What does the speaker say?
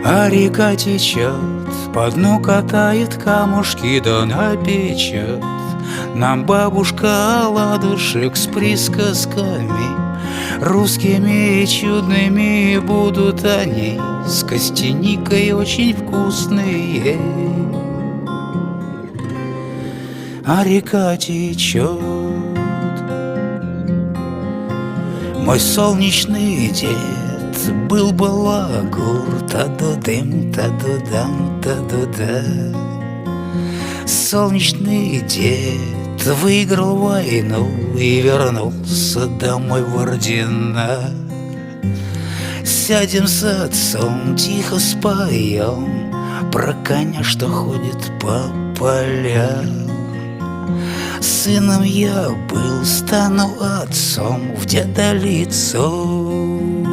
А река течет, по дну катает камушки, да напечет нам бабушка оладушек с присказками русскими и чудными. Будут они с костяникой очень вкусные. А река течет. Мой солнечный дед был балагур, та-ду-дым, та-ду-дам, та-ду-да. Солнечный дед выиграл войну и вернулся домой в ордена. Сядем с отцом, тихо споем про коня, что ходит по полям. Сыном я был, стану отцом в деда лицом.